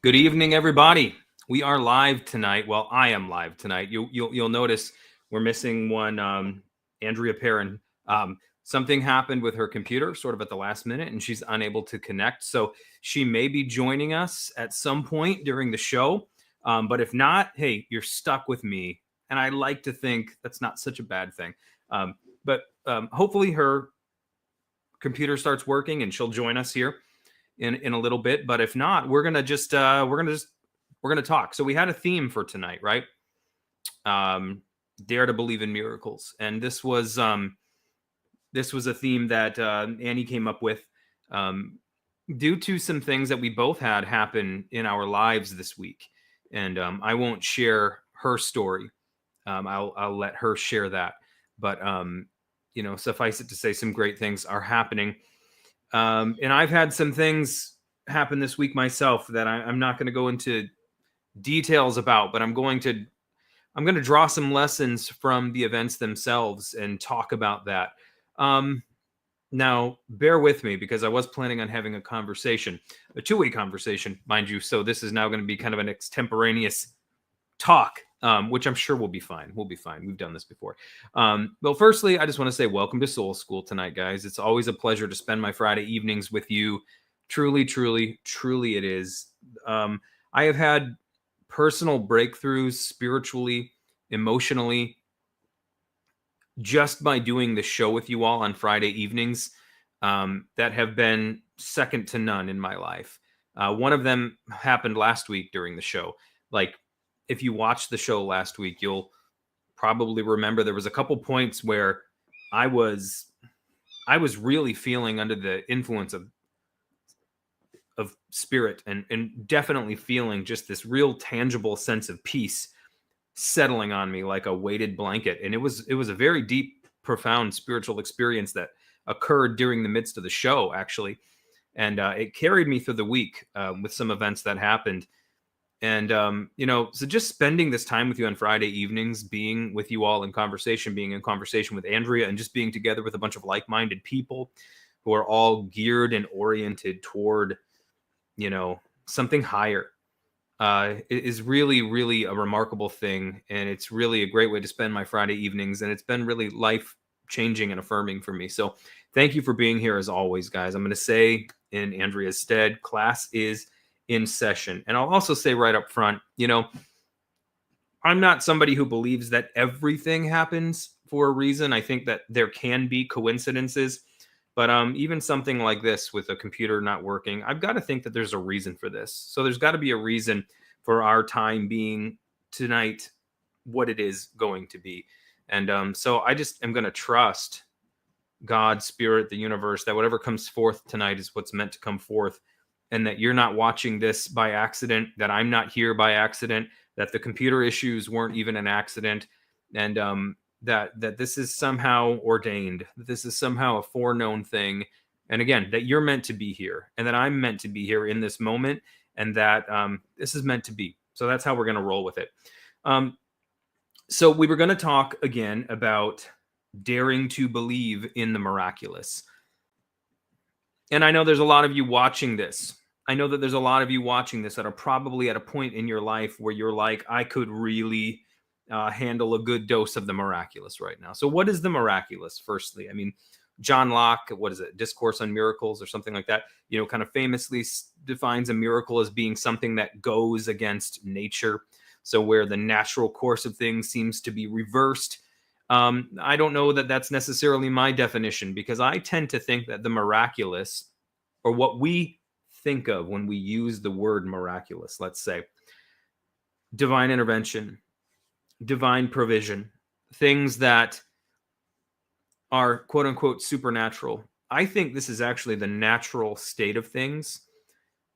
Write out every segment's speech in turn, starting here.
Good evening, everybody. We are live tonight. Well, I am live tonight. You'll notice we're missing one. Andrea Perrin. Something happened with her computer, sort of at the last minute, and she's unable to connect. So she may be joining us at some point during the show. But if not, hey, you're stuck with me, and I like to think that's not such a bad thing. But hopefully her computer starts working and she'll join us here in a little bit. But if not, we're gonna talk. So we had a theme for tonight, right? Dare to believe in miracles, and this was a theme that Annie came up with due to some things that we both had happen in our lives this week. And I won't share her story. I'll let her share that. But suffice it to say, some great things are happening. And I've had some things happen this week myself that I'm not going to go into details about, but I'm going to draw some lessons from the events themselves and talk about that. Now, bear with me because I was planning on having a conversation, a two-way conversation, mind you. So this is now going to be kind of an extemporaneous talk, which I'm sure will be fine. We'll be fine. We've done this before. Well, firstly, I just want to say welcome to Soul School tonight, guys. It's always a pleasure to spend my Friday evenings with you. Truly, truly, truly it is. I have had personal breakthroughs spiritually, emotionally, just by doing the show with you all on Friday evenings, that have been second to none in my life. One of them happened last week during the show. Like, if you watched the show last week, you'll probably remember there was a couple points where I was really feeling under the influence of spirit and definitely feeling just this real tangible sense of peace settling on me like a weighted blanket. And it was a very deep, profound spiritual experience that occurred during the midst of the show, actually. And it carried me through the week with some events that happened. And, so just spending this time with you on Friday evenings, being with you all in conversation, being in conversation with Andrea, and just being together with a bunch of like-minded people who are all geared and oriented toward, something higher, is really, really a remarkable thing. And it's really a great way to spend my Friday evenings. And it's been really life-changing and affirming for me. So thank you for being here as always, guys. I'm going to say in Andrea's stead, class is in session. And I'll also say right up front, I'm not somebody who believes that everything happens for a reason. I think that there can be coincidences, but even something like this with a computer not working, I've got to think that there's a reason for this. So there's got to be a reason for our time being tonight what it is going to be. And so I just am going to trust God, Spirit, the universe, that whatever comes forth tonight is what's meant to come forth. And that you're not watching this by accident, that I'm not here by accident, that the computer issues weren't even an accident, and that this is somehow ordained, that this is somehow a foreknown thing. And again, that you're meant to be here, and that I'm meant to be here in this moment, and that this is meant to be. So that's how we're going to roll with it. So we were going to talk again about daring to believe in the miraculous. And I know there's a lot of you watching this. I know that there's a lot of you watching this that are probably at a point in your life where you're like, I could really handle a good dose of the miraculous right now. So what is the miraculous, firstly? I mean, John Locke, what is it? Discourse on Miracles or something like that, kind of famously defines a miracle as being something that goes against nature. So where the natural course of things seems to be reversed. I don't know that that's necessarily my definition, because I tend to think that the miraculous, or what we think of when we use the word miraculous, let's say, divine intervention, divine provision, things that are quote unquote supernatural. I think this is actually the natural state of things.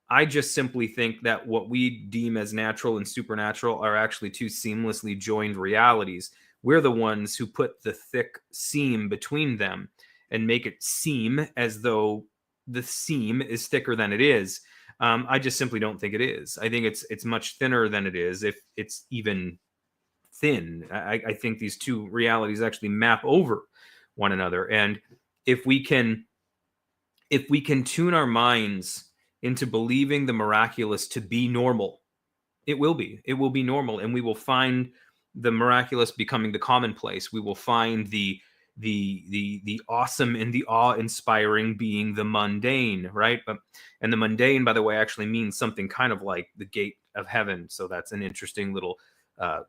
I just simply think that what we deem as natural and supernatural are actually two seamlessly joined realities. We're the ones who put the thick seam between them and make it seem as though the seam is thicker than it is. I just simply don't think it is. I think it's much thinner than it is, if it's even thin. I think these two realities actually map over one another. And if we can tune our minds into believing the miraculous to be normal. It will be. It will be normal, and we will find the miraculous becoming the commonplace. We will find the awesome and the awe-inspiring being the mundane, right? And the mundane, by the way, actually means something kind of like the gate of heaven. So that's an interesting little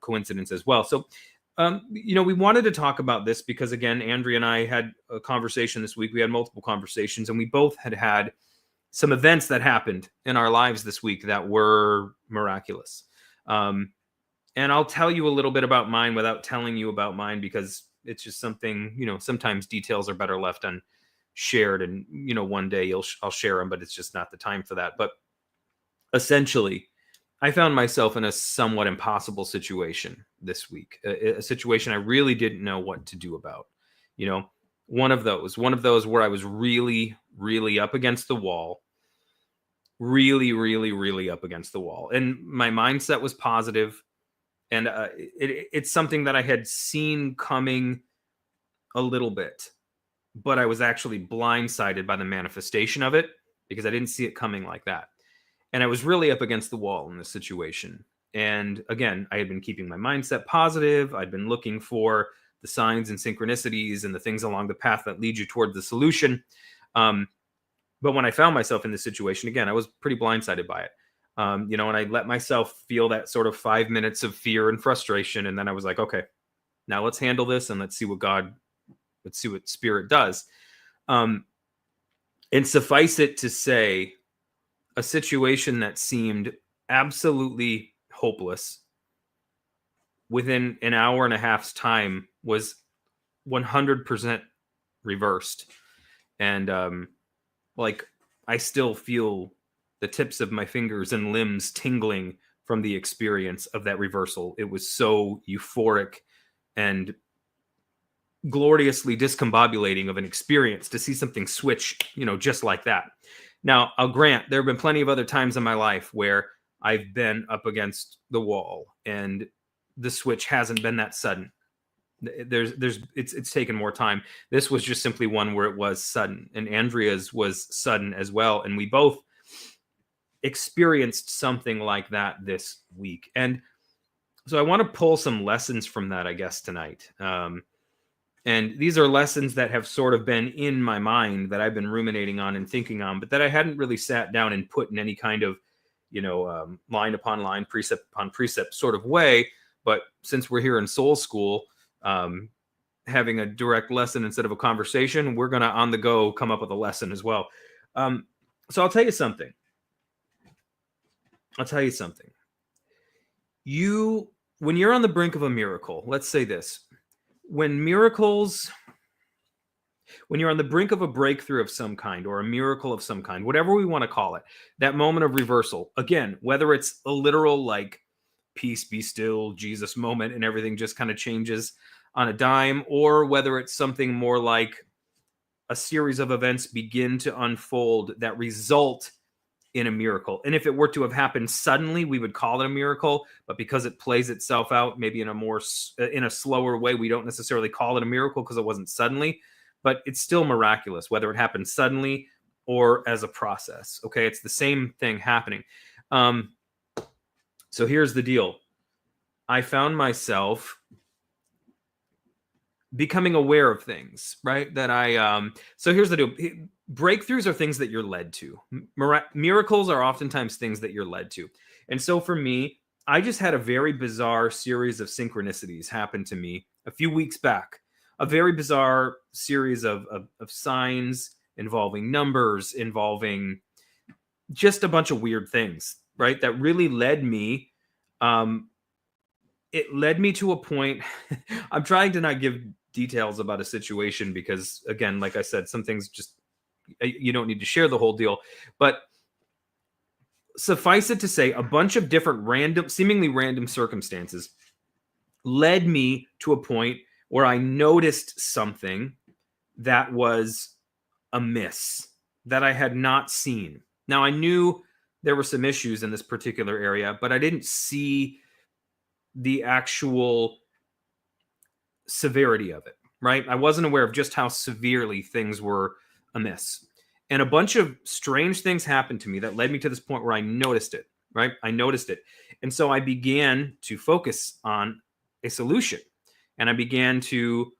coincidence as well. So, we wanted to talk about this because, again, Andrea and I had a conversation this week. We had multiple conversations, and we both had some events that happened in our lives this week that were miraculous. And I'll tell you a little bit about mine without telling you about mine, because it's just something, sometimes details are better left unshared. And, one day I'll share them, but it's just not the time for that. But essentially, I found myself in a somewhat impossible situation this week, a situation I really didn't know what to do about. One of those where I was really, really up against the wall, really, really, really up against the wall. And my mindset was positive. And it's something that I had seen coming a little bit, but I was actually blindsided by the manifestation of it because I didn't see it coming like that. And I was really up against the wall in this situation. And again, I had been keeping my mindset positive. I'd been looking for the signs and synchronicities and the things along the path that lead you toward the solution. But when I found myself in this situation, again, I was pretty blindsided by it. And I let myself feel that sort of 5 minutes of fear and frustration. And then I was like, okay, now let's handle this and let's see what Spirit does. And suffice it to say, a situation that seemed absolutely hopeless within an hour and a half's time was 100% reversed. And I still feel the tips of my fingers and limbs tingling from the experience of that reversal. It was so euphoric and gloriously discombobulating of an experience to see something switch, just like that. Now, I'll grant there have been plenty of other times in my life where I've been up against the wall and the switch hasn't been that sudden. It's taken more time. This was just simply one where it was sudden, and Andrea's was sudden as well. And we both experienced something like that this week. And so I want to pull some lessons from that, I guess, tonight. And these are lessons that have sort of been in my mind that I've been ruminating on and thinking on, but that I hadn't really sat down and put in any kind of, line upon line, precept upon precept sort of way. But since we're here in Soul School, having a direct lesson instead of a conversation, we're going to on the go come up with a lesson as well. So I'll tell you something. When you're on the brink of a miracle, let's say this, when you're on the brink of a breakthrough of some kind or a miracle of some kind, whatever we want to call it, that moment of reversal, again, whether it's a literal like peace be still Jesus moment and everything just kind of changes on a dime, or whether it's something more like a series of events begin to unfold that result in a miracle. And if it were to have happened suddenly, we would call it a miracle. But because it plays itself out maybe in a slower way, we don't necessarily call it a miracle because it wasn't suddenly. But it's still miraculous, whether it happened suddenly or as a process. Okay, it's the same thing happening. So here's the deal. I found myself becoming aware of things, right? So here's the deal. Breakthroughs are things that you're led to. Miracles are oftentimes things that you're led to. And so for me, I just had a very bizarre series of synchronicities happen to me a few weeks back. A very bizarre series of signs involving numbers, involving just a bunch of weird things, right? That really led me. It led me to a point. I'm trying to not give details about a situation because, again, like I said, some things just, you don't need to share the whole deal. But suffice it to say, a bunch of different seemingly random circumstances led me to a point where I noticed something that was amiss, that I had not seen. Now, I knew there were some issues in this particular area, but I didn't see the actual severity of it, right? I wasn't aware of just how severely things were amiss. And a bunch of strange things happened to me that led me to this point where I noticed it, right? I noticed it. And so I began to focus on a solution. And I began to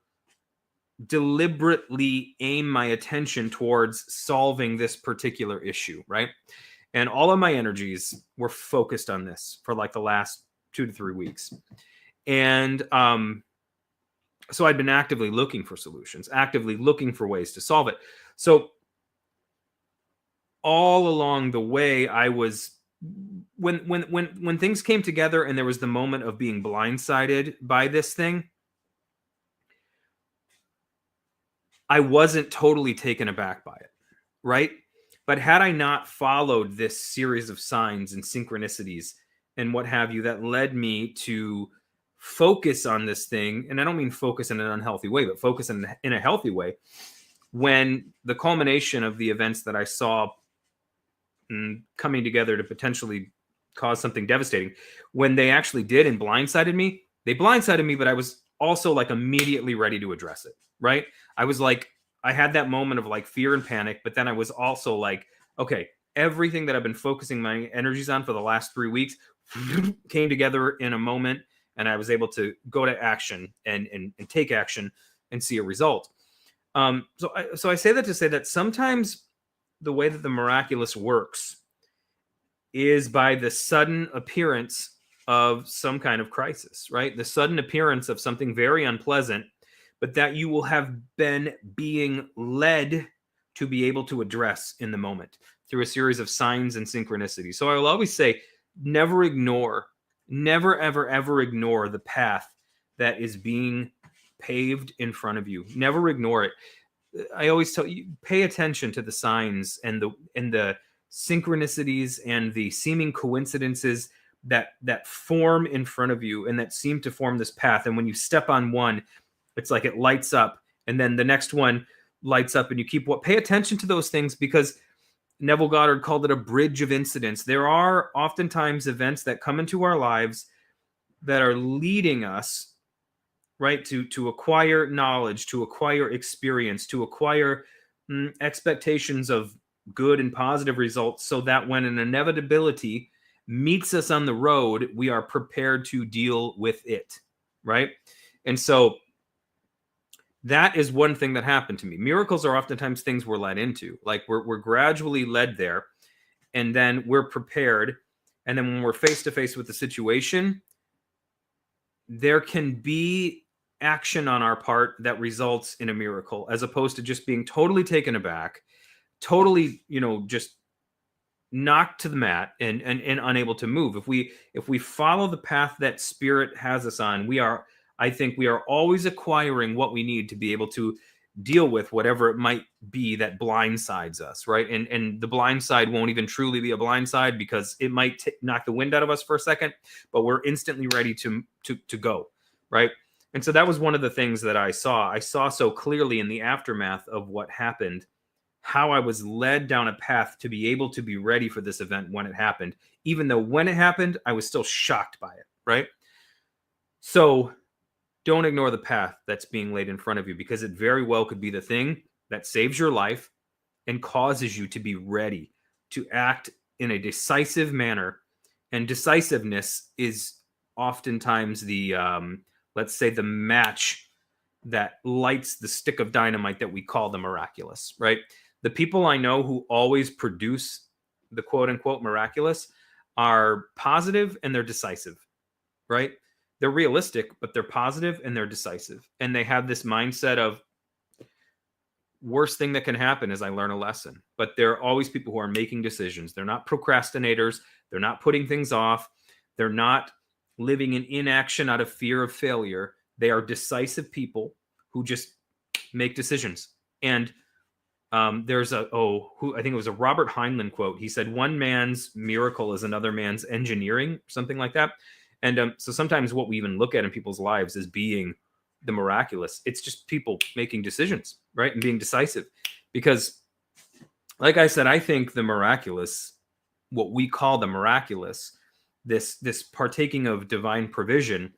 deliberately aim my attention towards solving this particular issue, right? And all of my energies were focused on this for like the last 2 to 3 weeks. And so I'd been actively looking for solutions, actively looking for ways to solve it. So all along the way, I was when things came together and there was the moment of being blindsided by this thing, I wasn't totally taken aback by it, right? But had I not followed this series of signs and synchronicities and what have you that led me to focus on this thing, and I don't mean focus in an unhealthy way, but focus in a healthy way, when the culmination of the events that I saw coming together to potentially cause something devastating, when they actually did and blindsided me, they blindsided me, but I was also like immediately ready to address it, right? I was like, I had that moment of like fear and panic, but then I was also like, okay, everything that I've been focusing my energies on for the last 3 weeks came together in a moment, and I was able to go to action and take action and see a result. So I say that to say that sometimes the way that the miraculous works is by the sudden appearance of some kind of crisis, right? The sudden appearance of something very unpleasant, but that you will have been being led to be able to address in the moment through a series of signs and synchronicities. So I will always say, never ever, ever ignore the path that is being paved in front of you. Never ignore it. I always tell you, pay attention to the signs and the synchronicities and the seeming coincidences that form in front of you and that seem to form this path. And when you step on one, it's like it lights up, and then the next one lights up, and you keep pay attention to those things, because Neville Goddard called it a bridge of incidents. There are oftentimes events that come into our lives that are leading us, right, to acquire knowledge, to acquire experience, to acquire expectations of good and positive results, so that when an inevitability meets us on the road, we are prepared to deal with it, right? And so that is one thing that happened to me. Miracles are oftentimes things we're led into. Like we're gradually led there, and then we're prepared. And then when we're face to face with the situation, there can be action on our part that results in a miracle, as opposed to just being totally taken aback, totally, just knocked to the mat and unable to move. If we follow the path that Spirit has us on, I think we are always acquiring what we need to be able to deal with whatever it might be that blindsides us, right? And the blind side won't even truly be a blind side, because it might knock the wind out of us for a second, but we're instantly ready to go, right? And so that was one of the things that I saw. I saw so clearly in the aftermath of what happened, how I was led down a path to be able to be ready for this event when it happened, even though when it happened, I was still shocked by it, right? So don't ignore the path that's being laid in front of you, because it very well could be the thing that saves your life and causes you to be ready to act in a decisive manner. And decisiveness is oftentimes the, let's say, the match that lights the stick of dynamite that we call the miraculous, right? The people I know who always produce the quote unquote miraculous are positive and they're decisive, right? They're realistic, but they're positive and they're decisive. And they have this mindset of, worst thing that can happen is I learn a lesson. But they're always people who are making decisions. They're not procrastinators. They're not putting things off. They're not living in inaction out of fear of failure. They are decisive people who just make decisions. And there's I think it was a Robert Heinlein quote. He said, one man's miracle is another man's engineering, something like that. And so sometimes what we even look at in people's lives as being the miraculous, it's just people making decisions, right? And being decisive. Because, like I said, I think the miraculous, what we call the miraculous, this partaking of divine provision,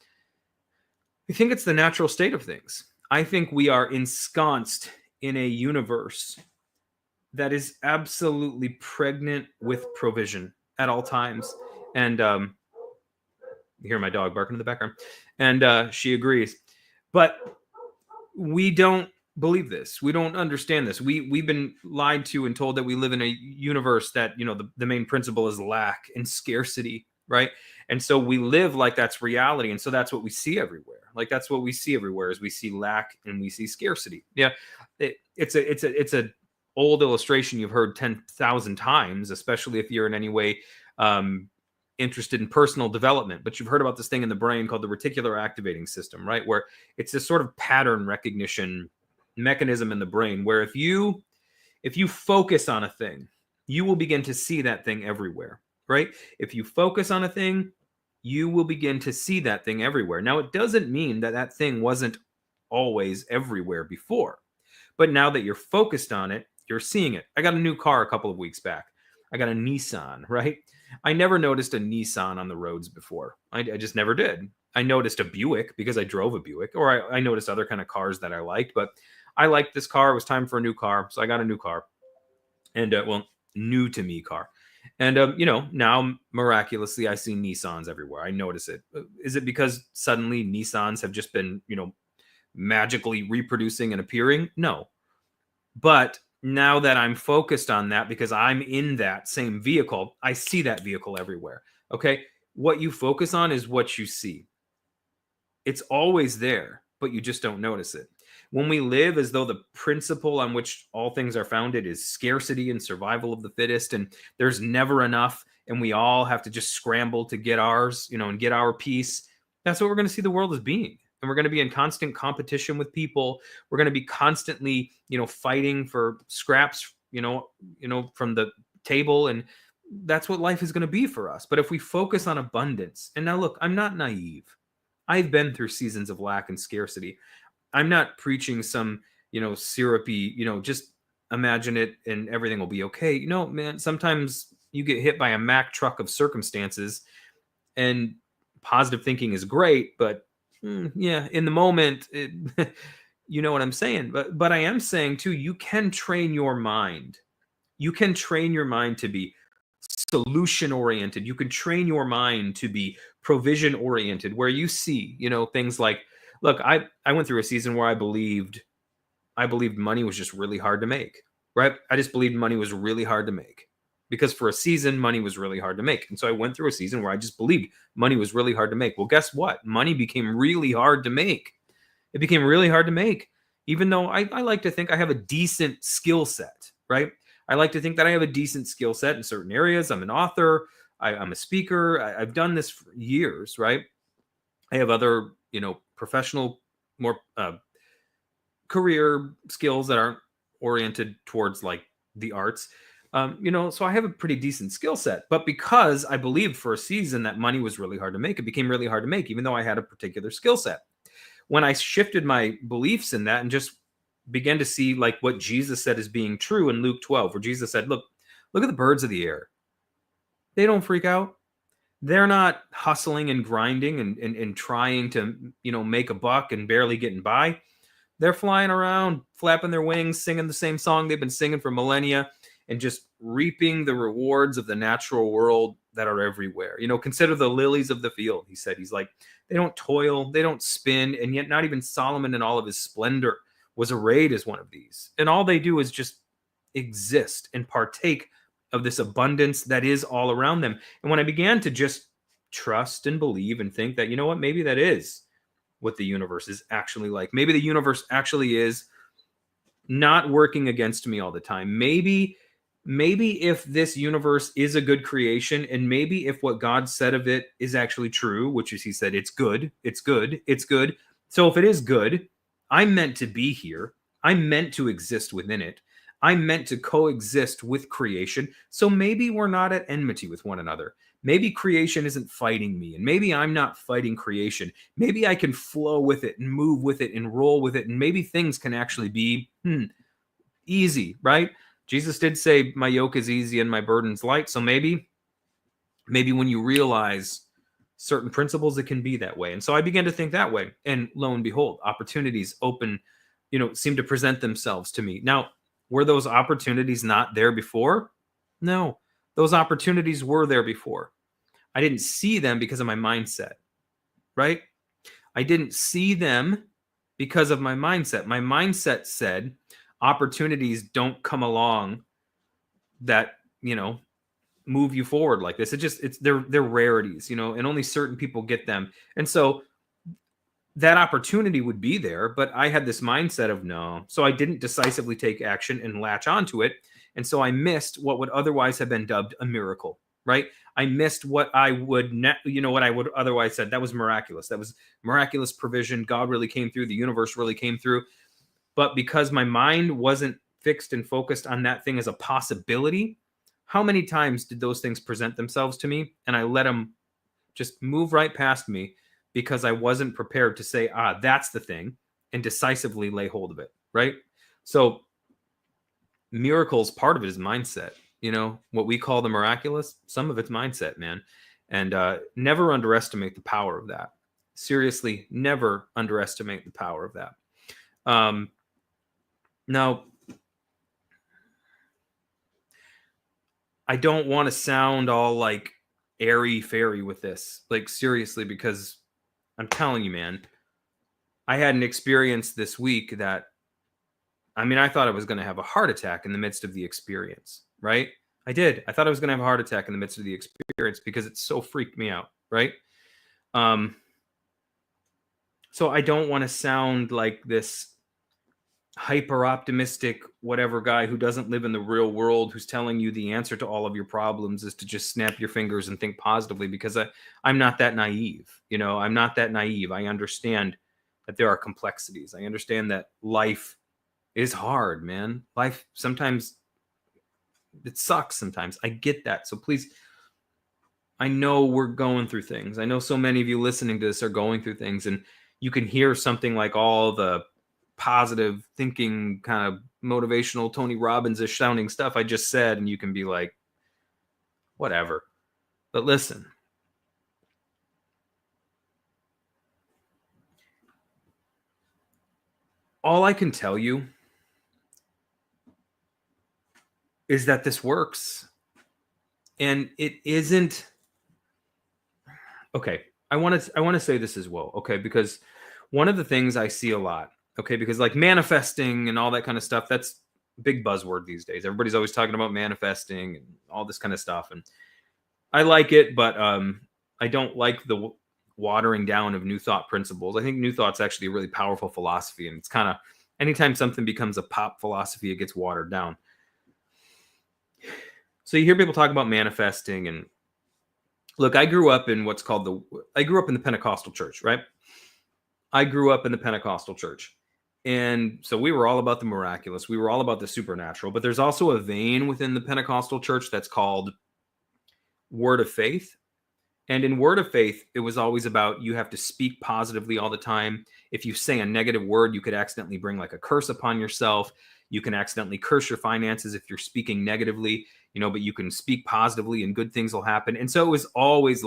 I think it's the natural state of things. I think we are ensconced in a universe that is absolutely pregnant with provision at all times. And you hear my dog barking in the background, and she agrees. But we don't believe this. We don't understand this. We've been lied to and told that we live in a universe that, the main principle is lack and scarcity, right? And so we live like that's reality, and so that's what we see everywhere. Like that's what we see everywhere is we see lack and we see scarcity. Yeah, it's a old illustration you've heard 10,000 times, especially if you're in any way interested in personal development. But you've heard about this thing in the brain called the reticular activating system, right? Where it's this sort of pattern recognition mechanism in the brain where if you focus on a thing, you will begin to see that thing everywhere, right? If you focus on a thing, you will begin to see that thing everywhere. Now, it doesn't mean that that thing wasn't always everywhere before, but now that you're focused on it, you're seeing it. I got a new car a couple of weeks back. I got a Nissan, right? I never noticed a Nissan on the roads before. I just never did. I noticed a Buick because I drove a Buick, or I noticed other kind of cars that I liked, but I liked this car. It was time for a new car, so I got a new car. And, new to me car. And, now miraculously, I see Nissans everywhere. I notice it. Is it because suddenly Nissans have just been, magically reproducing and appearing? No. But now that I'm focused on that because I'm in that same vehicle, I see that vehicle everywhere. Okay. What you focus on is what you see. It's always there, but you just don't notice it. When we live as though the principle on which all things are founded is scarcity and survival of the fittest, and there's never enough, and we all have to just scramble to get ours, and get our piece, that's what we're going to see the world as being. And we're going to be in constant competition with people. We're going to be constantly, fighting for scraps, from the table. And that's what life is going to be for us. But if we focus on abundance, and now look, I'm not naive. I've been through seasons of lack and scarcity. I'm not preaching some, syrupy, just imagine it and everything will be okay. Man, sometimes you get hit by a Mack truck of circumstances, and positive thinking is great, but yeah, in the moment, you know what I'm saying. But I am saying too, you can train your mind. You can train your mind to be solution oriented. You can train your mind to be provision oriented, where you see, things like, look, I went through a season where I believed money was just really hard to make, right? I just believed money was really hard to make because for a season, money was really hard to make. And so I went through a season where I just believed money was really hard to make. Well, guess what? Money became really hard to make. It became really hard to make, even though I like to think I have a decent skill set, right? I like to think that I have a decent skill set in certain areas. I'm an author. I'm a speaker. I've done this for years, right? I have other, professional, more career skills that aren't oriented towards like the arts. So I have a pretty decent skill set, but because I believed for a season that money was really hard to make, it became really hard to make, even though I had a particular skill set. When I shifted my beliefs in that and just began to see like what Jesus said as being true in Luke 12, where Jesus said, look at the birds of the air. They don't freak out. They're not hustling and grinding and trying to, make a buck and barely getting by. They're flying around, flapping their wings, singing the same song they've been singing for millennia, and just reaping the rewards of the natural world that are everywhere. Consider the lilies of the field, he said. He's like, they don't toil, they don't spin, and yet not even Solomon in all of his splendor was arrayed as one of these. And all they do is just exist and partake of this abundance that is all around them. And when I began to just trust and believe and think that, maybe that is what the universe is actually like. Maybe the universe actually is not working against me all the time. Maybe if this universe is a good creation, and maybe if what God said of it is actually true, which is he said, it's good, it's good, it's good. So if it is good, I'm meant to be here. I'm meant to exist within it. I'm meant to coexist with creation. So maybe we're not at enmity with one another. Maybe creation isn't fighting me, and maybe I'm not fighting creation. Maybe I can flow with it and move with it and roll with it, and maybe things can actually be easy, right? Jesus did say, my yoke is easy and my burden's light. So maybe when you realize certain principles, it can be that way. And so I began to think that way. And lo and behold, opportunities seem to present themselves to me. Now, Were those opportunities not there before? No, those opportunities were there before. I didn't see them because of my mindset, right? I didn't see them because of my mindset. My mindset said opportunities don't come along that, move you forward like this. They're rarities, and only certain people get them. And so that opportunity would be there, but I had this mindset of no. So I didn't decisively take action and latch onto it. And so I missed what would otherwise have been dubbed a miracle, right? I missed what I would, what I would otherwise said. That was miraculous. That was miraculous provision. God really came through. The universe really came through. But because my mind wasn't fixed and focused on that thing as a possibility, how many times did those things present themselves to me and I let them just move right past me because I wasn't prepared to say, that's the thing, and decisively lay hold of it, right? So miracles, part of it is mindset. What we call the miraculous, some of it's mindset, man. And never underestimate the power of that. Seriously, never underestimate the power of that. Now, I don't want to sound all like airy-fairy with this, like seriously, because I'm telling you, man, I had an experience this week that, I thought I was going to have a heart attack in the midst of the experience, right? I did. I thought I was going to have a heart attack in the midst of the experience because it so freaked me out, right? So I don't want to sound like this hyper optimistic whatever guy who doesn't live in the real world, who's telling you the answer to all of your problems is to just snap your fingers and think positively, because I'm not that naive. I'm not that naive. I understand that there are complexities. I understand that life is hard, man. Life sometimes it sucks sometimes. I get that. So please, I know we're going through things. I know so many of you listening to this are going through things, and you can hear something like all the positive thinking, kind of motivational Tony Robbins-ish sounding stuff I just said, and you can be like, whatever. But listen, all I can tell you is that this works. And it isn't okay. I want to say this as well, okay? Because one of the things I see a lot, okay, because like manifesting and all that kind of stuff, that's a big buzzword these days. Everybody's always talking about manifesting and all this kind of stuff, and I like it, but I don't like the watering down of New Thought principles. I think New Thought's actually a really powerful philosophy, and it's kind of anytime something becomes a pop philosophy, it gets watered down. So you hear people talk about manifesting, and look, I grew up in the Pentecostal church, right? I grew up in the Pentecostal church. And so we were all about the miraculous. We were all about the supernatural. But there's also a vein within the Pentecostal church that's called word of faith. And in word of faith, it was always about you have to speak positively all the time. If you say a negative word, you could accidentally bring like a curse upon yourself. You can accidentally curse your finances if you're speaking negatively, but you can speak positively and good things will happen. And so it was always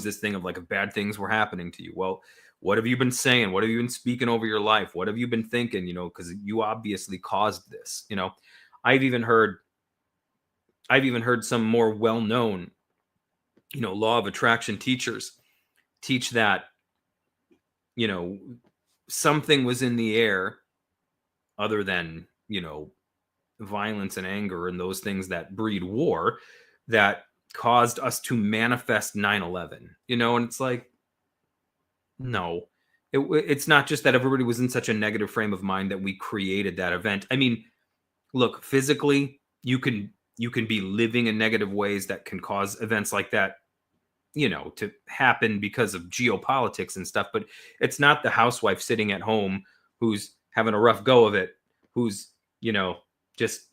this thing of like, if bad things were happening to you, well, what have you been saying? What have you been speaking over your life? What have you been thinking? Because you obviously caused this. I've even heard some more well-known, law of attraction teachers teach that, something was in the air other than, violence and anger and those things that breed war that caused us to manifest 9/11, and it's like, no, it's not just that everybody was in such a negative frame of mind that we created that event. Look, physically, you can be living in negative ways that can cause events like that, to happen because of geopolitics and stuff. But it's not the housewife sitting at home who's having a rough go of it, who's, just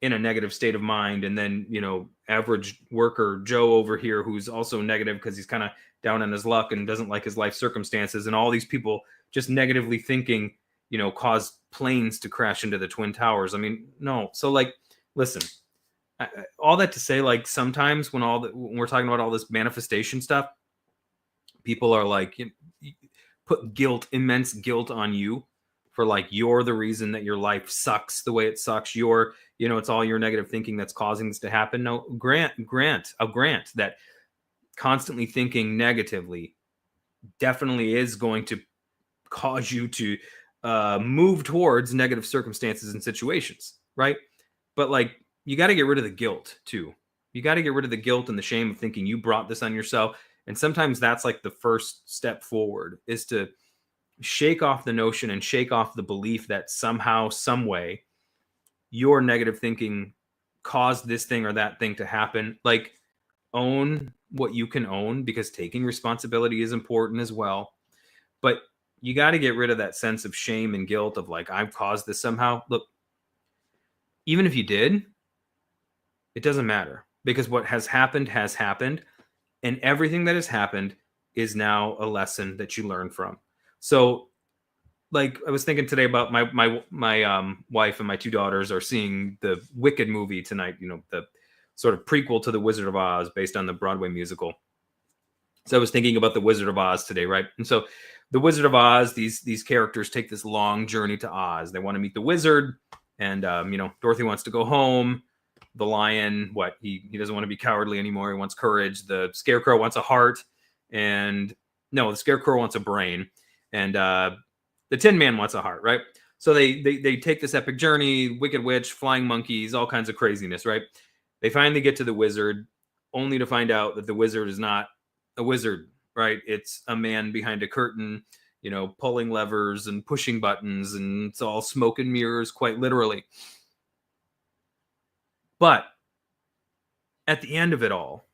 in a negative state of mind. And then, average worker Joe over here, who's also negative because he's kind of down on his luck and doesn't like his life circumstances. And all these people just negatively thinking, caused planes to crash into the Twin Towers. No. So like, listen, all that to say, like, sometimes when we're talking about all this manifestation stuff, people are like, put immense guilt on you for like you're the reason that your life sucks the way it sucks. You're, it's all your negative thinking that's causing this to happen. No, I'll grant that constantly thinking negatively definitely is going to cause you to move towards negative circumstances and situations, right? But like, you got to get rid of the guilt too. You got to get rid of the guilt and the shame of thinking you brought this on yourself. And sometimes that's like the first step forward, is to shake off the notion and shake off the belief that somehow, some way, your negative thinking caused this thing or that thing to happen. Like, own what you can own, because taking responsibility is important as well. But you got to get rid of that sense of shame and guilt of like, I've caused this somehow. Look, even if you did, it doesn't matter, because what has happened, and everything that has happened is now a lesson that you learn from. So, like, I was thinking today about my wife and my two daughters are seeing the Wicked movie tonight. The sort of prequel to the Wizard of Oz, based on the Broadway musical. So I was thinking about the Wizard of Oz today, right? And so the Wizard of Oz, these characters take this long journey to Oz. They want to meet the wizard, and Dorothy wants to go home. The lion, he doesn't want to be cowardly anymore. He wants courage. The Scarecrow wants a heart, and no, the Scarecrow wants a brain, and the Tin Man wants a heart, right? So they take this epic journey, Wicked Witch, flying monkeys, all kinds of craziness, right? They finally get to the wizard, only to find out that the wizard is not a wizard, right? It's a man behind a curtain, pulling levers and pushing buttons, and it's all smoke and mirrors, quite literally. But at the end of it all,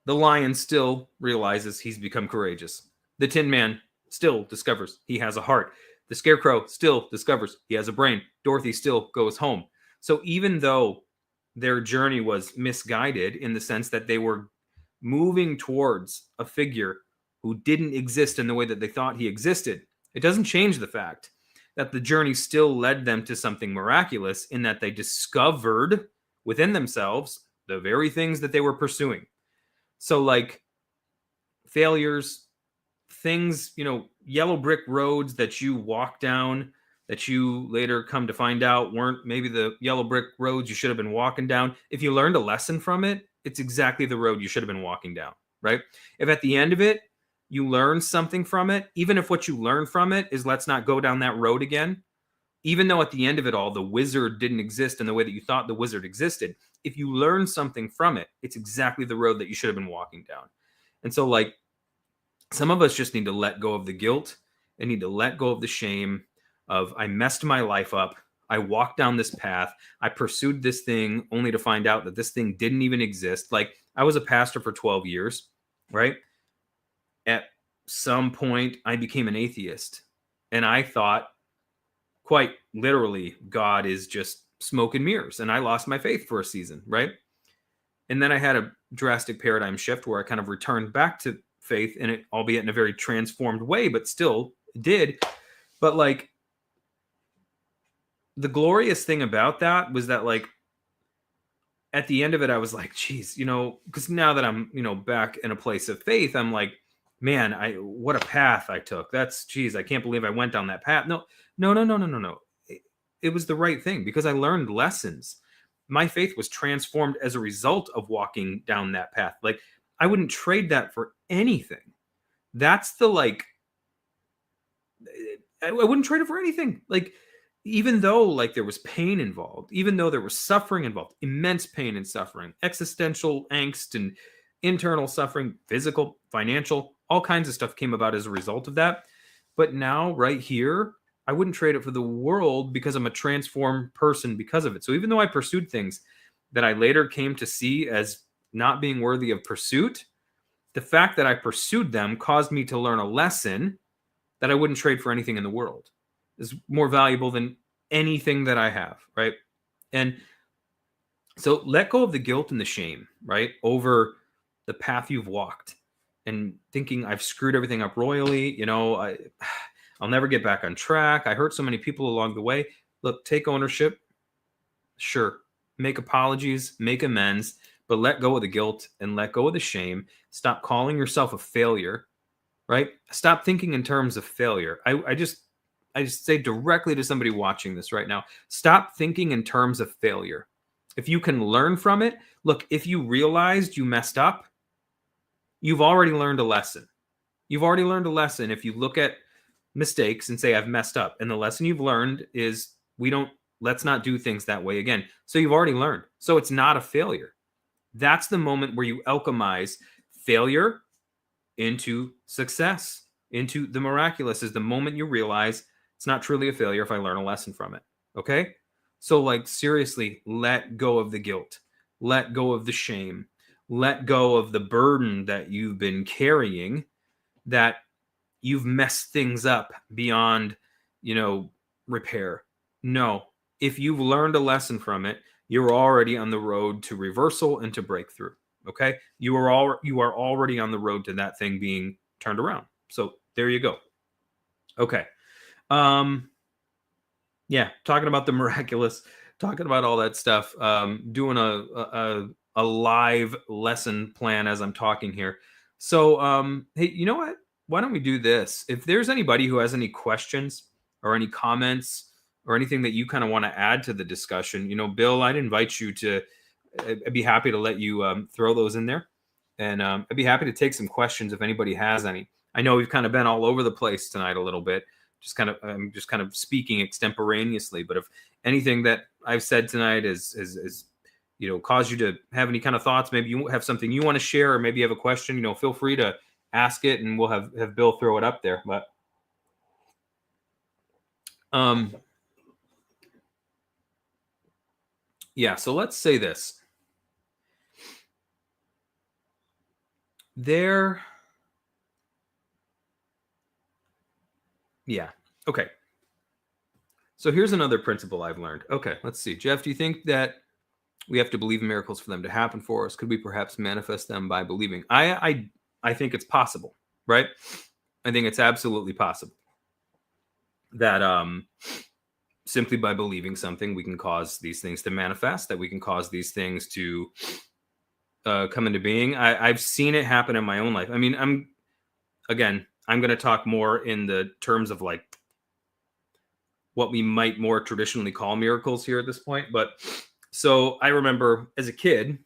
the lion still realizes he's become courageous. The Tin Man still discovers he has a heart. The Scarecrow still discovers he has a brain. Dorothy still goes home. So even though their journey was misguided in the sense that they were moving towards a figure who didn't exist in the way that they thought he existed, it doesn't change the fact that the journey still led them to something miraculous, in that they discovered within themselves the very things that they were pursuing. So like failures, things, yellow brick roads that you walk down that you later come to find out weren't maybe the yellow brick roads you should have been walking down. If you learned a lesson from it, it's exactly the road you should have been walking down, right? If at the end of it, you learn something from it, even if what you learn from it is let's not go down that road again, even though at the end of it all, the wizard didn't exist in the way that you thought the wizard existed, if you learn something from it, it's exactly the road that you should have been walking down. And so like, some of us just need to let go of the guilt and need to let go of the shame of, I messed my life up. I walked down this path. I pursued this thing only to find out that this thing didn't even exist. Like, I was a pastor for 12 years, right? At some point, I became an atheist. And I thought, quite literally, God is just smoke and mirrors. And I lost my faith for a season, right? And then I had a drastic paradigm shift where I kind of returned back to faith in it, albeit in a very transformed way, but still did. But like, the glorious thing about that was that like, at the end of it, I was like, geez, because now that I'm, back in a place of faith, I'm like, man, what a path I took. I can't believe I went down that path. No. It was the right thing, because I learned lessons. My faith was transformed as a result of walking down that path. Like, I wouldn't trade that for anything. That's the like, I wouldn't trade it for anything. Like, even though like there was pain involved, even though there was suffering involved, immense pain and suffering, existential angst and internal suffering, physical, financial, all kinds of stuff came about as a result of that. But now right here, I wouldn't trade it for the world, because I'm a transformed person because of it. So even though I pursued things that I later came to see as not being worthy of pursuit, the fact that I pursued them caused me to learn a lesson that I wouldn't trade for anything in the world. Is more valuable than anything that I have, right? And so let go of the guilt and the shame, right? Over the path you've walked and thinking I've screwed everything up royally. I'll never get back on track. I hurt so many people along the way. Look, take ownership. Sure. Make apologies, make amends, but let go of the guilt and let go of the shame. Stop calling yourself a failure. right? Stop thinking in terms of failure. I just say directly to somebody watching this right now, stop thinking in terms of failure. If you can learn from it, look, if you realized you messed up, you've already learned a lesson. You've already learned a lesson if you look at mistakes and say, I've messed up. And the lesson you've learned is let's not do things that way again. So you've already learned. So it's not a failure. That's the moment where you alchemize failure into success, into the miraculous, is the moment you realize it's not truly a failure if I learn a lesson from it. Okay? So, like, seriously, let go of the guilt, let go of the shame, let go of the burden that you've been carrying, that you've messed things up beyond, repair. No, if you've learned a lesson from it, you're already on the road to reversal and to breakthrough. Okay, you are already on the road to that thing being turned around. So there you go. Okay. Yeah, talking about the miraculous, talking about all that stuff, doing a live lesson plan as I'm talking here. So, hey, you know what? Why don't we do this? If there's anybody who has any questions or any comments or anything that you kind of want to add to the discussion, Bill, I'd invite you to. I'd be happy to let you throw those in there, and I'd be happy to take some questions if anybody has any. I know we've kind of been all over the place tonight a little bit. I'm just kind of speaking extemporaneously, but if anything that I've said tonight is caused you to have any kind of thoughts, maybe you have something you want to share, or maybe you have a question, feel free to ask it, and we'll have Bill throw it up there. But yeah, so let's say this. Yeah. Okay. So here's another principle I've learned. Okay, let's see. Jeff, do you think that we have to believe in miracles for them to happen for us? Could we perhaps manifest them by believing? I think it's possible, right? I think it's absolutely possible that simply by believing something, we can cause these things to manifest, that we can cause these things to come into being. I've seen it happen in my own life. I mean, I'm going to talk more in the terms of like what we might more traditionally call miracles here at this point. But so I remember as a kid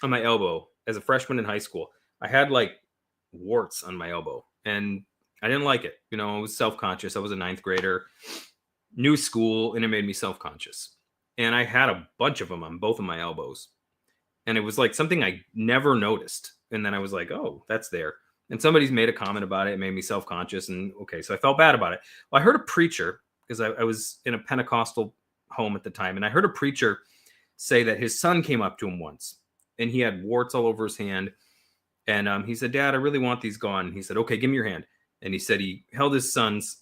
on my elbow, as a freshman in high school, I had like warts on my elbow, and I didn't like it. I was self-conscious. I was a ninth grader, new school, and it made me self-conscious. And I had a bunch of them on both of my elbows. And it was like something I never noticed. And then I was like, oh, that's there. And somebody's made a comment about it. It made me self-conscious. And okay, so I felt bad about it. Well, I heard a preacher, because I was in a Pentecostal home at the time, and I heard a preacher say that his son came up to him once, and he had warts all over his hand. And he said, Dad, I really want these gone. And he said, okay, give me your hand. And he said he held his son's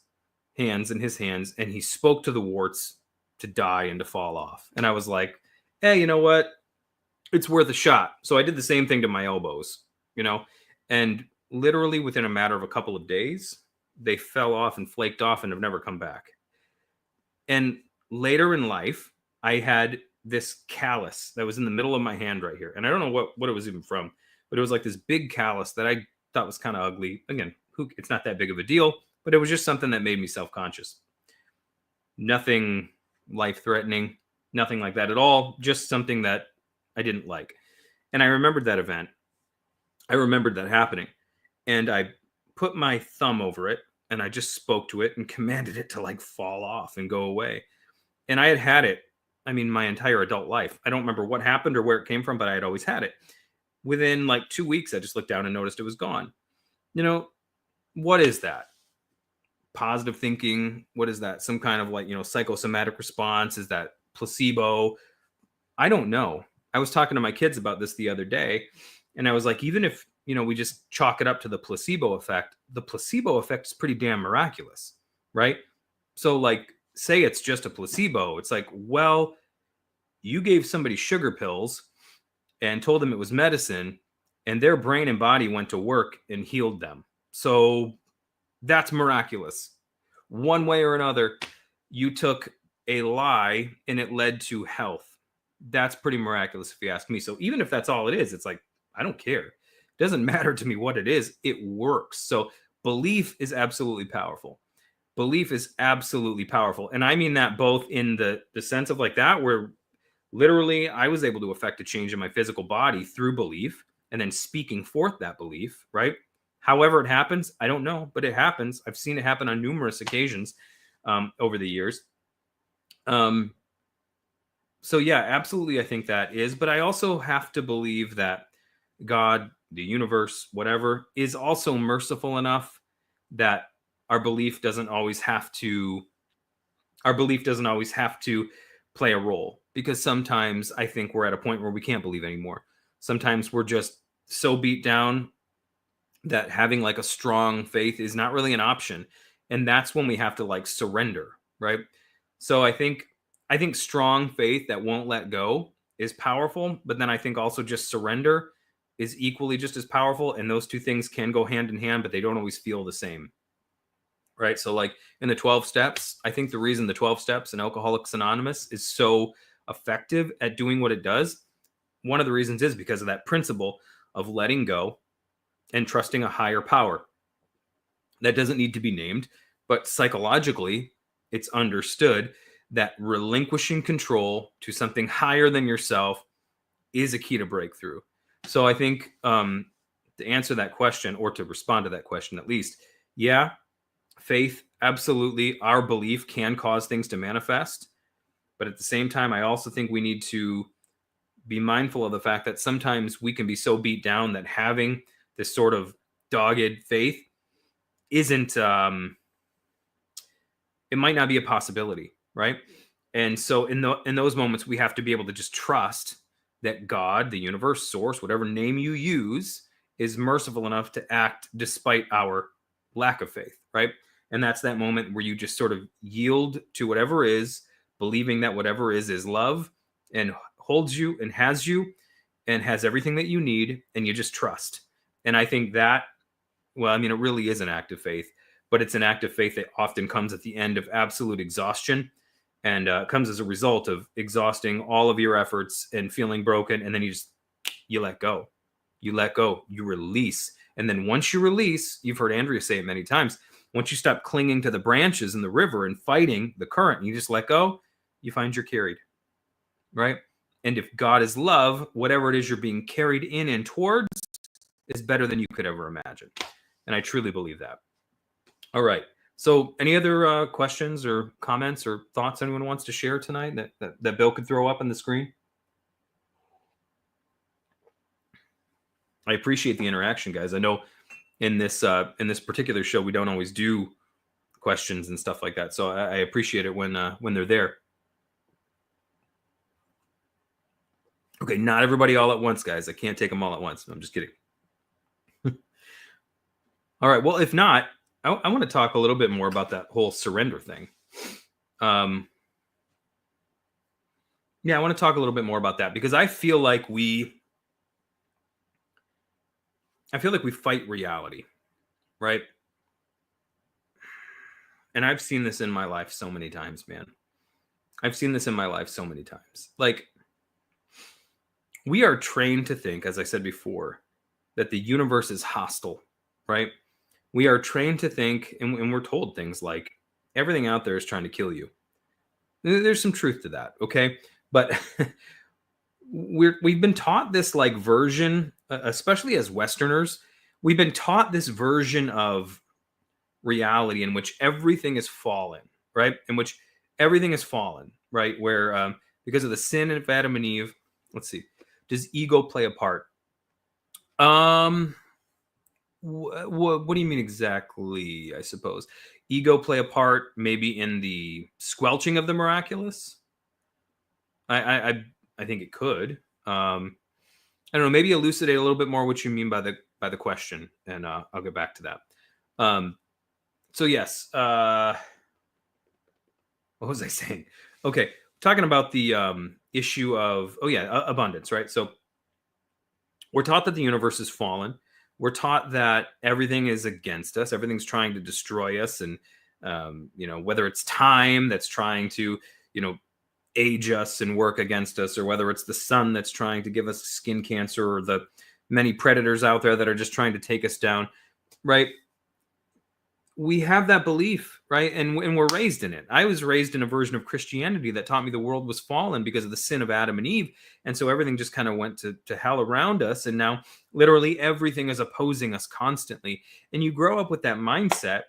hands in his hands, and he spoke to the warts to die and to fall off. And I was like, hey, you know what? It's worth a shot. So I did the same thing to my elbows, and literally within a matter of a couple of days, they fell off and flaked off and have never come back. And later in life, I had this callus that was in the middle of my hand right here. And I don't know what it was even from, but it was like this big callus that I thought was kind of ugly. Again, it's not that big of a deal, but it was just something that made me self-conscious. Nothing life-threatening, nothing like that at all. Just something that I didn't like. And I remembered that event. I remembered that happening. And I put my thumb over it, and I just spoke to it and commanded it to like fall off and go away. And I had it, I mean, my entire adult life. I don't remember what happened or where it came from, but I had always had it. Within like 2 weeks, I just looked down and noticed it was gone. What is that? Positive thinking? What is that? Some kind of like, psychosomatic response? Is that placebo? I don't know. I was talking to my kids about this the other day, and I was like, even if, we just chalk it up to the placebo effect is pretty damn miraculous, right? So like, say it's just a placebo. It's like, well, you gave somebody sugar pills and told them it was medicine, and their brain and body went to work and healed them. So that's miraculous. One way or another, you took a lie and it led to health. That's pretty miraculous if you ask me. So even if that's all it is, it's like, I don't care. It doesn't matter to me what it is. It works. So belief is absolutely powerful. Belief is absolutely powerful. And I mean that both in the sense of like that, where literally I was able to affect a change in my physical body through belief and then speaking forth that belief, right? However it happens, I don't know, but it happens. I've seen it happen on numerous occasions over the years. So yeah, absolutely, I think that is. But I also have to believe that God, the universe, whatever, is also merciful enough that our belief doesn't always have to play a role, because sometimes I think we're at a point where we can't believe anymore. Sometimes we're just so beat down that having like a strong faith is not really an option, and that's when we have to like surrender, right? So I think strong faith that won't let go is powerful, but then I think also just surrender is equally just as powerful, and those two things can go hand in hand, but they don't always feel the same, right? So like in the 12 steps, I think the reason the 12 steps in Alcoholics Anonymous is so effective at doing what it does, one of the reasons is because of that principle of letting go and trusting a higher power. That doesn't need to be named, but psychologically, it's understood that relinquishing control to something higher than yourself is a key to breakthrough. So I think to answer that question, or to respond to that question at least, yeah, faith, absolutely, our belief can cause things to manifest. But at the same time, I also think we need to be mindful of the fact that sometimes we can be so beat down that having this sort of dogged faith isn't, it might not be a possibility, right? And so in those moments, we have to be able to just trust that God, the universe, source, whatever name you use, is merciful enough to act despite our lack of faith, right? And that's that moment where you just sort of yield to whatever is, believing that whatever is love and holds you and has everything that you need, and you just trust. And I think that, well, I mean, it really is an act of faith, but it's an act of faith that often comes at the end of absolute exhaustion, and comes as a result of exhausting all of your efforts and feeling broken. And then you let go, you release. And then once you release, you've heard Andrea say it many times, once you stop clinging to the branches in the river and fighting the current, and you just let go, you find you're carried, right? And if God is love, whatever it is you're being carried in and towards is better than you could ever imagine. And I truly believe that. All right. So any other questions or comments or thoughts anyone wants to share tonight that Bill could throw up on the screen? I appreciate the interaction, guys. I know in this particular show, we don't always do questions and stuff like that. So I appreciate it when they're there. Okay, not everybody all at once, guys. I can't take them all at once. I'm just kidding. All right. Well, if not, I want to talk a little bit more about that whole surrender thing. Yeah, I want to talk a little bit more about that, because I feel like we fight reality, right? And I've seen this in my life so many times, man. I've seen this in my life so many times. Like, we are trained to think, as I said before, that the universe is hostile, right? We are trained to think, and we're told things like, everything out there is trying to kill you. There's some truth to that, okay? But we've been taught this like version, especially as Westerners, we've been taught this version of reality in which everything is fallen, right? In which everything is fallen, right? Where because of the sin of Adam and Eve, let's see, does ego play a part? What do you mean exactly? I suppose ego play a part maybe in the squelching of the miraculous. I think it could. I don't know. Maybe elucidate a little bit more what you mean by the question, and I'll get back to that. So yes. What was I saying? Okay, talking about the issue of abundance, right? So we're taught that the universe is fallen. We're taught that everything is against us. Everything's trying to destroy us, and whether it's time that's trying to age us and work against us, or whether it's the sun that's trying to give us skin cancer, or the many predators out there that are just trying to take us down, right? we have that belief, right? And we're raised in it. I was raised in a version of Christianity that taught me the world was fallen because of the sin of Adam and Eve. And so everything just kind of went to hell around us. And now literally everything is opposing us constantly. And you grow up with that mindset,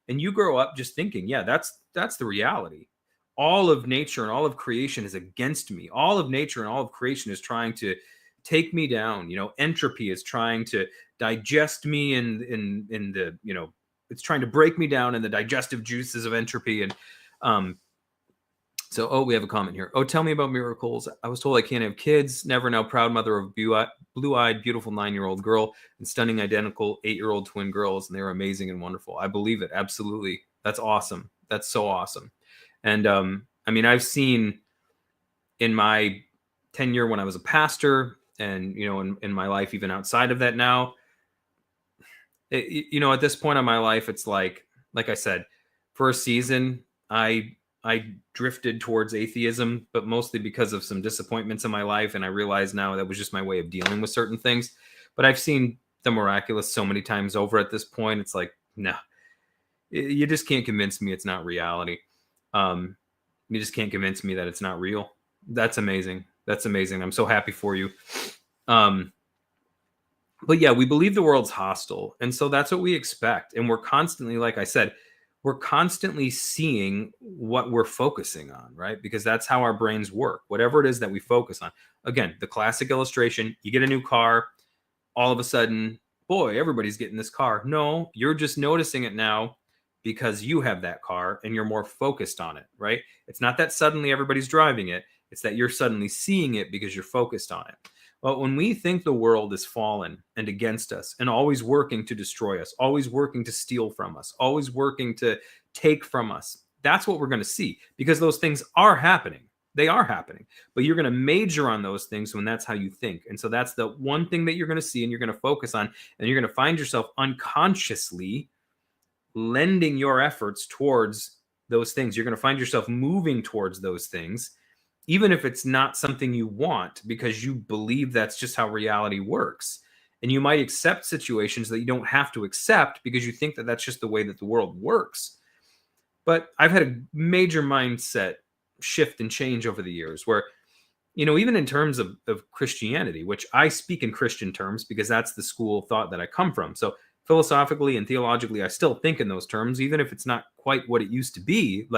and you grow up just thinking, yeah, that's the reality. All of nature and all of creation is against me. All of nature and all of creation is trying to take me down. Entropy is trying to digest me in the, it's trying to break me down in the digestive juices of entropy. And so, we have a comment here. Oh, tell me about miracles. I was told I can't have kids. Never, now proud mother of blue-eyed, beautiful 9-year-old girl and stunning identical 8-year-old twin girls. And they were amazing and wonderful. I believe it. Absolutely. That's awesome. That's so awesome. And I mean, I've seen in my tenure when I was a pastor and, in my life, even outside of that now, at this point in my life, it's like I said, for a season, I drifted towards atheism, but mostly because of some disappointments in my life. And I realize now that was just my way of dealing with certain things. But I've seen the miraculous so many times over at this point. It's like, no, you just can't convince me it's not reality. You just can't convince me that it's not real. That's amazing. That's amazing. I'm so happy for you. But yeah, we believe the world's hostile. And so that's what we expect. And we're constantly, like I said, we're constantly seeing what we're focusing on, right? Because that's how our brains work. Whatever it is that we focus on. Again, the classic illustration, you get a new car, all of a sudden, boy, everybody's getting this car. No, you're just noticing it now because you have that car and you're more focused on it, right? It's not that suddenly everybody's driving it. It's that you're suddenly seeing it because you're focused on it. But when we think the world is fallen and against us and always working to destroy us, always working to steal from us, always working to take from us, that's what we're going to see, because those things are happening. They are happening, but you're going to major on those things when that's how you think. And so that's the one thing that you're going to see and you're going to focus on, and you're going to find yourself unconsciously lending your efforts towards those things. You're going to find yourself moving towards those things, even if it's not something you want, because you believe that's just how reality works. And you might accept situations that you don't have to accept because you think that that's just the way that the world works. But I've had a major mindset shift and change over the years where, even in terms of Christianity, which I speak in Christian terms because that's the school of thought that I come from. So philosophically and theologically, I still think in those terms, even if it's not quite what it used to be.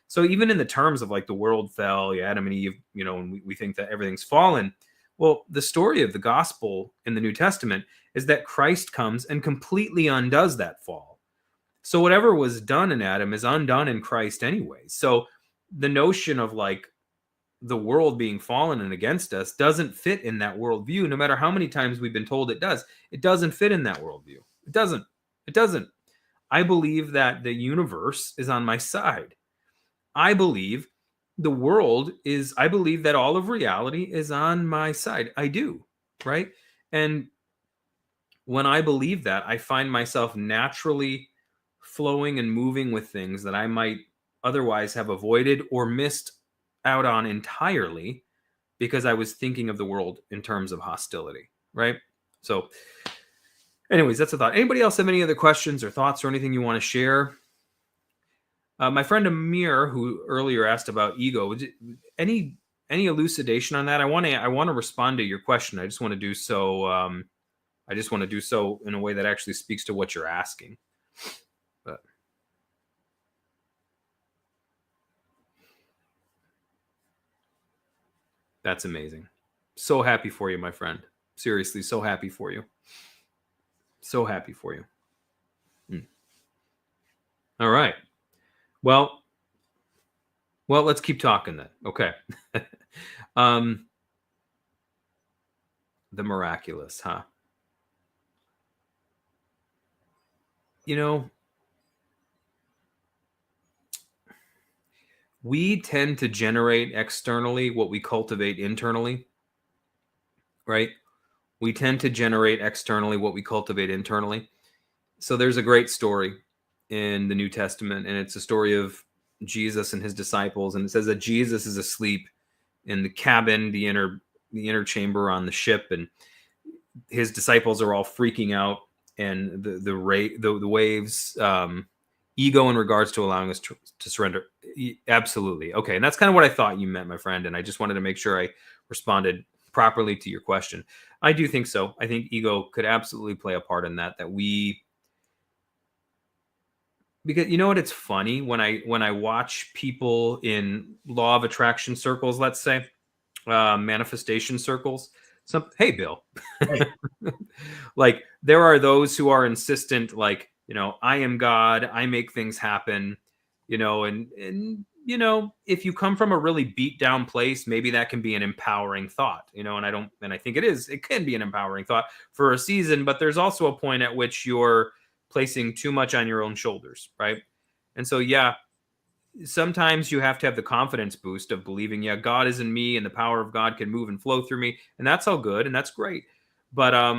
So even in the terms of like the world fell, Adam and Eve, and we think that everything's fallen. Well, the story of the gospel in the New Testament is that Christ comes and completely undoes that fall. So whatever was done in Adam is undone in Christ anyway. So the notion of like the world being fallen and against us doesn't fit in that worldview, no matter how many times we've been told it does. It doesn't fit in that worldview. It doesn't. I believe that the universe is on my side. I believe I believe that all of reality is on my side. I do, right? And when I believe that, I find myself naturally flowing and moving with things that I might otherwise have avoided or missed out on entirely because I was thinking of the world in terms of hostility, right? So anyways, that's a thought. Anybody else have any other questions or thoughts or anything you want to share? My friend Amir, who earlier asked about ego, any elucidation on that? I want to respond to your question. I just want to do so. I just want to do so in a way that actually speaks to what you're asking. But that's amazing. So happy for you, my friend. Seriously, so happy for you. So happy for you. All right. Well, let's keep talking then. Okay. The miraculous, huh? We tend to generate externally what we cultivate internally, right? We tend to generate externally what we cultivate internally. So there's a great story in the New Testament, and it's a story of Jesus and his disciples, and it says that Jesus is asleep in the cabin, the inner chamber on the ship, and his disciples are all freaking out, and the waves Ego in regards to allowing us to surrender. Absolutely. Okay. And that's kind of what I thought you meant, my friend. And I just wanted to make sure I responded properly to your question. I do think so. I think ego could absolutely play a part in that, because you know what, it's funny when I watch people in law of attraction circles, let's say, manifestation circles. Hey, Bill. Hey. Like, there are those who are insistent, like, I am God, I make things happen, and if you come from a really beat down place, maybe that can be an empowering thought, and I think it can be an empowering thought for a season, but there's also a point at which you're placing too much on your own shoulders, right? And so, yeah, sometimes you have to have the confidence boost of believing, yeah, God is in me and the power of God can move and flow through me. And that's all good. And that's great. But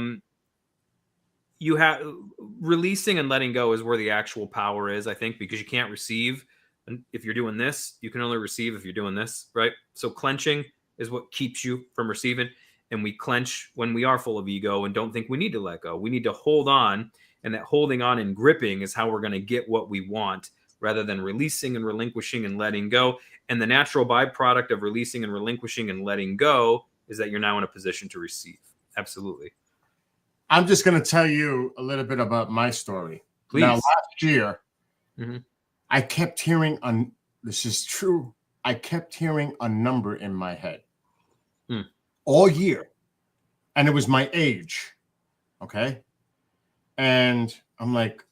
you have releasing and letting go is where the actual power is, I think, because you can't receive. And if you're doing this, you can only receive if you're doing this, right? So clenching is what keeps you from receiving. And we clench when we are full of ego and don't think we need to let go. We need to hold on. And that holding on and gripping is how we're going to get what we want, rather than releasing and relinquishing and letting go. And the natural byproduct of releasing and relinquishing and letting go is that you're now in a position to receive. Absolutely. I'm just going to tell you a little bit about my story. Please. Now, last year, mm-hmm. I kept hearing this is true. I kept hearing a number in my head all year. And it was my age. Okay. And I'm like,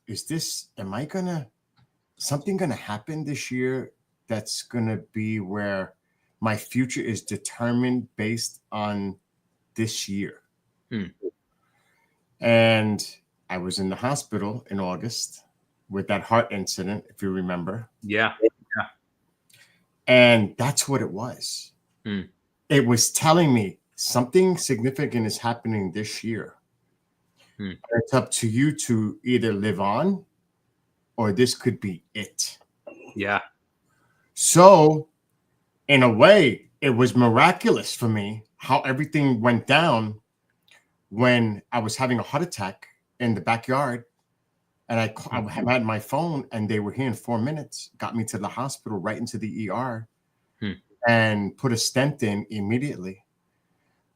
something going to happen this year that's going to be where my future is determined based on this year. And I was in the hospital in August with that heart incident, if you remember. Yeah. And that's what it was. It was telling me something significant is happening this year. It's up to you to either live on, or this could be it. Yeah. So, in a way, it was miraculous for me how everything went down when I was having a heart attack in the backyard. And I had my phone, and they were here in 4 minutes, got me to the hospital, right into the ER, and put a stent in immediately.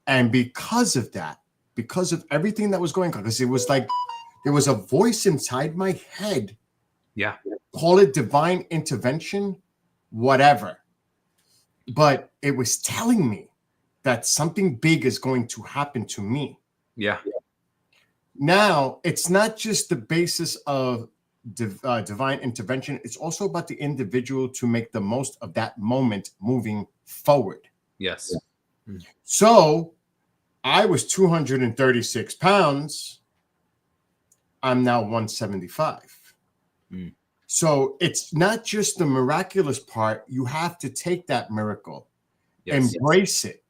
And because of that, because of everything that was going on, because it was like there was a voice inside my head. Yeah. Call it divine intervention, whatever. But it was telling me that something big is going to happen to me. Yeah. Now, it's not just the basis of divine intervention. It's also about the individual to make the most of that moment moving forward. Yes. So I was 236 pounds. I'm now 175. So it's not just the miraculous part. You have to take that miracle, embrace it,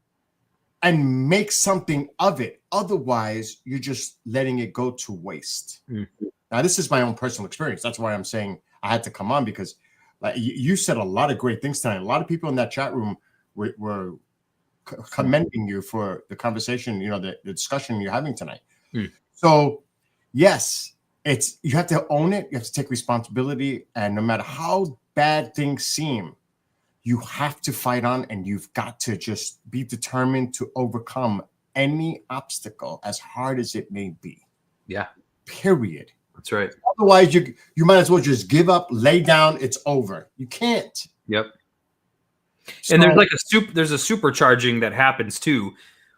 and make something of it. Otherwise, you're just letting it go to waste. Now, this is my own personal experience. That's why I'm saying I had to come on, because like you said a lot of great things tonight. A lot of people in that chat room were commending you for the conversation, the discussion you're having tonight. So, yes, you have to own it. You have to take responsibility. And no matter how bad things seem, you have to fight on, and you've got to just be determined to overcome any obstacle, as hard as it may be. Yeah. Period. That's right. Otherwise, you might as well just give up, lay down. It's over. You can't. Yep. And there's like there's a supercharging that happens too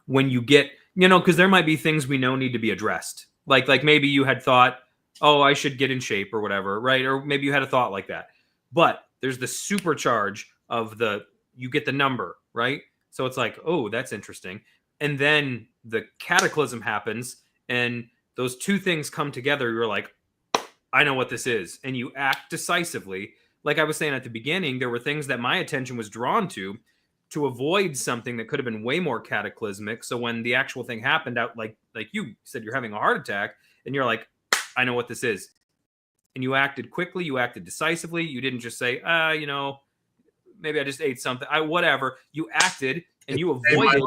when you get, because there might be things we know need to be addressed. Like maybe you had thought, oh, I should get in shape or whatever, right? Or maybe you had a thought like that. But there's the supercharge of you get the number, right? So it's like, oh, that's interesting. And then the cataclysm happens, and those two things come together. You're like, I know what this is. And you act decisively. Like I was saying at the beginning, there were things that my attention was drawn to avoid something that could have been way more cataclysmic. So when the actual thing happened out, like you said, you're having a heart attack, and you're like, I know what this is. And you acted quickly, you acted decisively. You didn't just say, maybe I just ate something. Whatever. You acted, and you avoided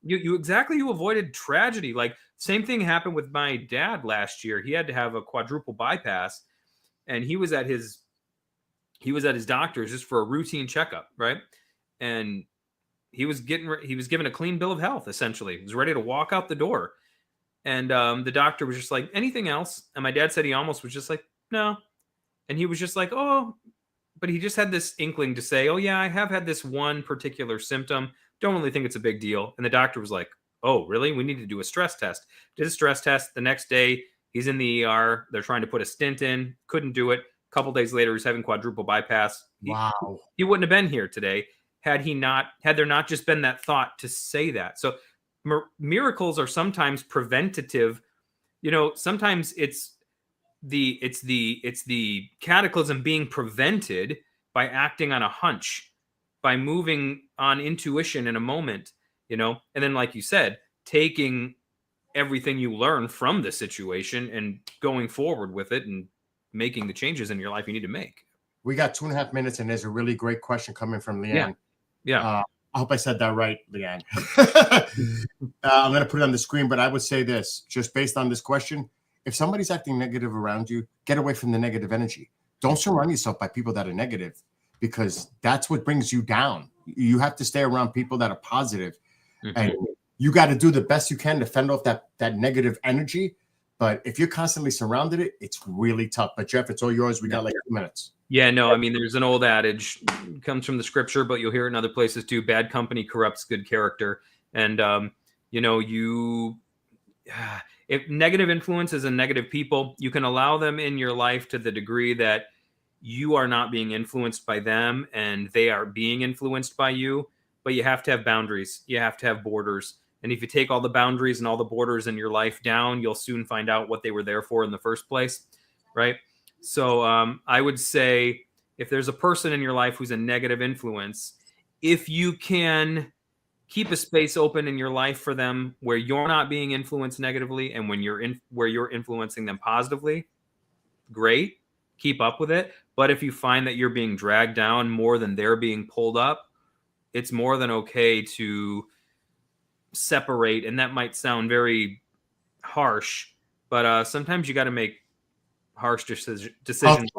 you avoided tragedy. Like same thing happened with my dad last year. He had to have a quadruple bypass, and he was at his he was at his doctor's just for a routine checkup, right? And he was given a clean bill of health, essentially. He was ready to walk out the door. And the doctor was just like, anything else? And my dad said he almost was just like, no. And he was just like, oh, but he just had this inkling to say, oh, yeah, I have had this one particular symptom. Don't really think it's a big deal. And the doctor was like, oh, really? We need to do a stress test. Did a stress test. The next day, he's in the ER. They're trying to put a stent in. Couldn't do it. A couple days later, he's having quadruple bypass. Wow. He wouldn't have been here today had there not just been that thought to say that. So miracles are sometimes preventative. Sometimes it's the cataclysm being prevented by acting on a hunch, by moving on intuition in a moment, and then, like you said, taking everything you learn from the situation and going forward with it and making the changes in your life you need to make. We got 2.5 minutes, and there's a really great question coming from Leanne. Yeah. I hope I said that right, Leanne. I'm going to put it on the screen, but I would say this, just based on this question: if somebody's acting negative around you, get away from the negative energy. Don't surround yourself by people that are negative, because that's what brings you down. You have to stay around people that are positive, and you got to do the best you can to fend off that negative energy. But if you're constantly surrounded it's really tough. But Jeff, it's all yours. We got like 2 minutes. Yeah, no, I mean, there's an old adage, comes from the scripture, but you'll hear it in other places too. Bad company corrupts good character. And, if negative influences and negative people, you can allow them in your life to the degree that you are not being influenced by them and they are being influenced by you. But you have to have boundaries. You have to have borders. And if you take all the boundaries and all the borders in your life down, you'll soon find out what they were there for in the first place, right? So I would say if there's a person in your life who's a negative influence, if you can keep a space open in your life for them where you're not being influenced negatively and where you're influencing them positively, great, keep up with it. But if you find that you're being dragged down more than they're being pulled up, it's more than okay to separate. And that might sound very harsh, but sometimes you got to make harsh decisions.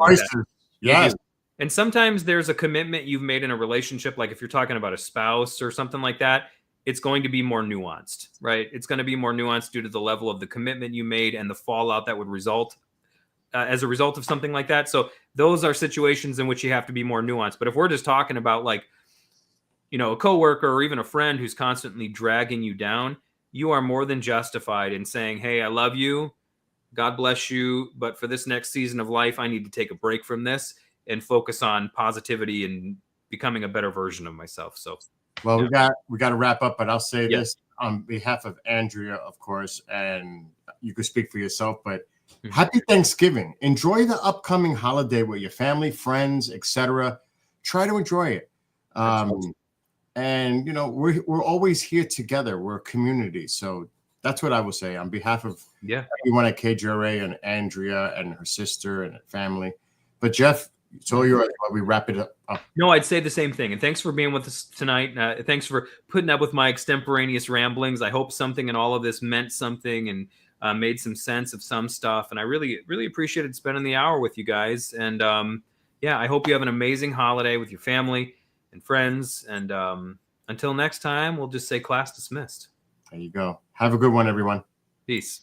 Yes. And sometimes there's a commitment you've made in a relationship, like if you're talking about a spouse or something like that, it's going to be more nuanced, right? It's going to be more nuanced due to the level of the commitment you made and the fallout that would result as a result of something like that. So those are situations in which you have to be more nuanced. But if we're just talking about like, a coworker or even a friend who's constantly dragging you down, you are more than justified in saying, hey, I love you. God bless you. But for this next season of life, I need to take a break from this and focus on positivity and becoming a better version of myself. So, well, we got to wrap up, but I'll say this on behalf of Andrea, of course, and you could speak for yourself, but happy Thanksgiving. Enjoy the upcoming holiday with your family, friends, etc. Try to enjoy it. And we're always here together. We're a community. So that's what I will say on behalf of everyone at KJRA and Andrea and her sister and her family. But Jeff, it's all yours while we wrap it up. No, I'd say the same thing. And thanks for being with us tonight. Thanks for putting up with my extemporaneous ramblings. I hope something in all of this meant something and made some sense of some stuff. And I really, really appreciated spending the hour with you guys. And I hope you have an amazing holiday with your family and friends. And until next time, we'll just say class dismissed. There you go. Have a good one, everyone. Peace.